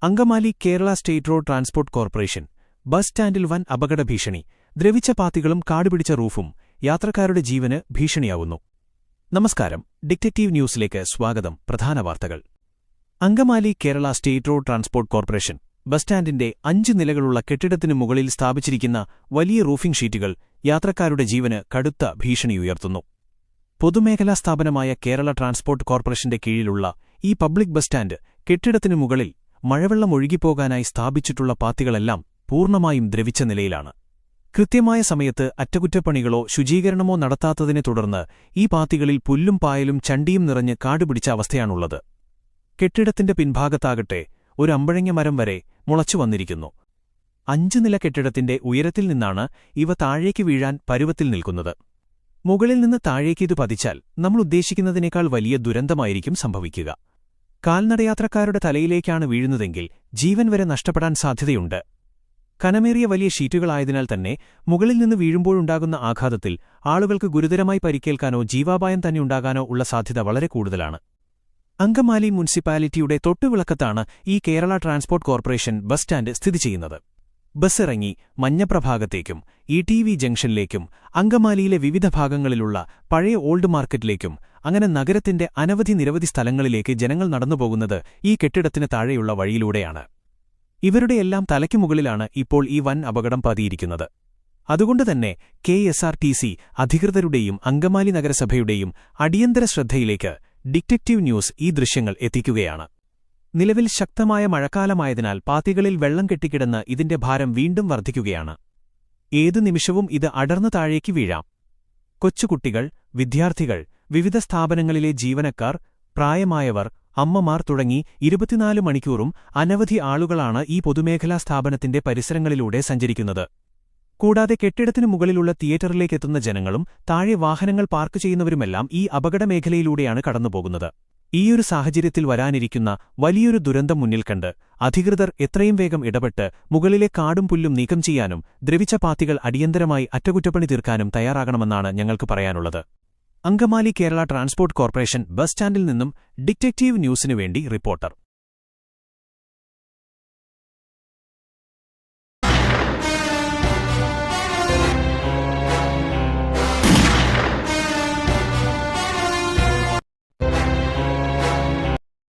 Angamaly Kerala state road transport corporation bus സ്റ്റാൻഡിൽ വൻ അപകടഭീഷണി. ദ്രവിച്ച പാത്തികളും കാടുപിടിച്ച റൂഫും യാത്രക്കാരുടെ ജീവന് ഭീഷണിയാവുന്നു. നമസ്കാരം, ഡിറ്റക്റ്റീവ് ന്യൂസിലേക്ക് സ്വാഗതം. പ്രധാന വാർത്തകൾ. Angamaly Kerala state road transport corporation bus സ്റ്റാൻഡിന്റെ 5 നിലകളുള്ള കെട്ടിടത്തിനു മുകളിൽ സ്ഥാപിച്ചിരിക്കുന്ന വലിയ റൂഫിംഗ് ഷീറ്റുകൾ യാത്രക്കാരുടെ ജീവന് കടുത്ത ഭീഷണിയുയർത്തുന്നു. പൊതുമേഖലാ സ്ഥാപനമായ കേരള ട്രാൻസ്പോർട്ട് കോർപ്പറേഷന്റെ കീഴിലുള്ള ഈ പബ്ലിക് ബസ് സ്റ്റാൻഡ് കെട്ടിടത്തിനു മുകളിൽ മഴവെള്ളം ഒഴുകിപ്പോകാനായി സ്ഥാപിച്ചിട്ടുള്ള പാത്തികളെല്ലാം പൂർണ്ണമായും ദ്രവിച്ച നിലയിലാണ്. കൃത്യമായ സമയത്ത് അറ്റകുറ്റപ്പണികളോ ശുചീകരണമോ നടത്താത്തതിനെ തുടർന്ന് ഈ പാത്തികളിൽ പുല്ലും പായലും ചണ്ടിയും നിറഞ്ഞ് കാടുപിടിച്ച അവസ്ഥയാണുള്ളത്. കെട്ടിടത്തിന്റെ പിൻഭാഗത്താകട്ടെ ഒരു അമ്പഴങ്ങ മരം വരെ മുളച്ചുവന്നിരിക്കുന്നു. 5 നില കെട്ടിടത്തിന്റെ ഉയരത്തിൽ നിന്നാണ് ഇവ താഴേക്ക് വീഴാൻ പരുവത്തിൽ നിൽക്കുന്നത്. മുകളിൽ നിന്ന് താഴേക്ക് ഇത് പതിച്ചാൽ നമ്മൾ ഉദ്ദേശിക്കുന്നതിനേക്കാൾ വലിയ ദുരന്തമായിരിക്കും സംഭവിക്കുക. കാൽനടയാത്രക്കാരുടെ തലയിലേക്കാണ് വീഴുന്നതെങ്കിൽ ജീവൻ വരെ നഷ്ടപ്പെടാൻ സാധ്യതയുണ്ട്. കനമേറിയ വലിയ ഷീറ്റുകളായതിനാൽ തന്നെ മുകളിൽ നിന്ന് വീഴുമ്പോഴുണ്ടാകുന്ന ആഘാതത്തിൽ ആളുകൾക്ക് ഗുരുതരമായി പരിക്കേൽക്കാനോ ജീവാപായം തന്നെ ഉണ്ടാകാനോ ഉള്ള സാധ്യത വളരെ കൂടുതലാണ്. അങ്കമാലി മുനിസിപ്പാലിറ്റിയുടെ തൊട്ടുവിളക്കത്താണ് ഈ Kerala transport corporation bus stand സ്ഥിതി ചെയ്യുന്നത്. ബസ്സിറങ്ങി മഞ്ഞപ്രഭാഗത്തേക്കും ETV ജംഗ്ഷനിലേക്കും അങ്കമാലിയിലെ വിവിധ ഭാഗങ്ങളിലുള്ള പഴയ ഓൾഡ് മാർക്കറ്റിലേക്കും അങ്ങനെ നഗരത്തിന്റെ നിരവധി സ്ഥലങ്ങളിലേക്ക് ജനങ്ങൾ നടന്നുപോകുന്നത് ഈ കെട്ടിടത്തിന് താഴെയുള്ള വഴിയിലൂടെയാണ്. ഇവരുടെയെല്ലാം തലയ്ക്കു മുകളിലാണ് ഇപ്പോൾ ഈ വൻ അപകടം പതിയിരിക്കുന്നത്. അതുകൊണ്ടുതന്നെ KSRTC അധികൃതരുടെയും അങ്കമാലി നഗരസഭയുടെയും അടിയന്തര ശ്രദ്ധയിലേക്ക് ഡിറ്റക്റ്റീവ് ന്യൂസ് ഈ ദൃശ്യങ്ങൾ എത്തിക്കുകയാണ്. നിലവിൽ ശക്തമായ മഴക്കാലമായതിനാൽ പാത്തികളിൽ വെള്ളം കെട്ടിക്കിടന്ന് ഇതിന്റെ ഭാരം വീണ്ടും വർദ്ധിക്കുകയാണ്. ഏതു നിമിഷവും ഇത് അടർന്നു താഴേക്ക് വീഴാം. കൊച്ചുകുട്ടികൾ, വിദ്യാർത്ഥികൾ, വിവിധ സ്ഥാപനങ്ങളിലെ ജീവനക്കാർ, പ്രായമായവർ, അമ്മമാർ തുടങ്ങി 24 മണിക്കൂറും അനവധി ആളുകളാണ് ഈ പൊതുമേഖലാ സ്ഥാപനത്തിന്റെ പരിസരങ്ങളിലൂടെ സഞ്ചരിക്കുന്നത്. കൂടാതെ കെട്ടിടത്തിനു മുകളിലുള്ള തിയേറ്ററിലേക്കെത്തുന്ന ജനങ്ങളും താഴെ വാഹനങ്ങൾ പാർക്ക് ചെയ്യുന്നവരുമെല്ലാം ഈ അപകടമേഖലയിലൂടെയാണ് കടന്നുപോകുന്നത്. ഈയൊരു സാഹചര്യത്തിൽ വരാനിരിക്കുന്ന വലിയൊരു ദുരന്തം മുന്നിൽ കണ്ട് അധികൃതർ എത്രയും വേഗം ഇടപെട്ട് മുകളിലെ കാടും പുല്ലും നീക്കം ചെയ്യാനും ദ്രവിച്ച പാത്തികൾ അടിയന്തരമായി അറ്റകുറ്റപ്പണി തീർക്കാനും തയ്യാറാകണമെന്നാണ് ഞങ്ങൾക്ക് പറയാനുള്ളത്. Angamaly Kerala transport corporation bus സ്റ്റാൻഡിൽ നിന്നും ഡിറ്റക്റ്റീവ് ന്യൂസിനുവേണ്ടി റിപ്പോർട്ടർ.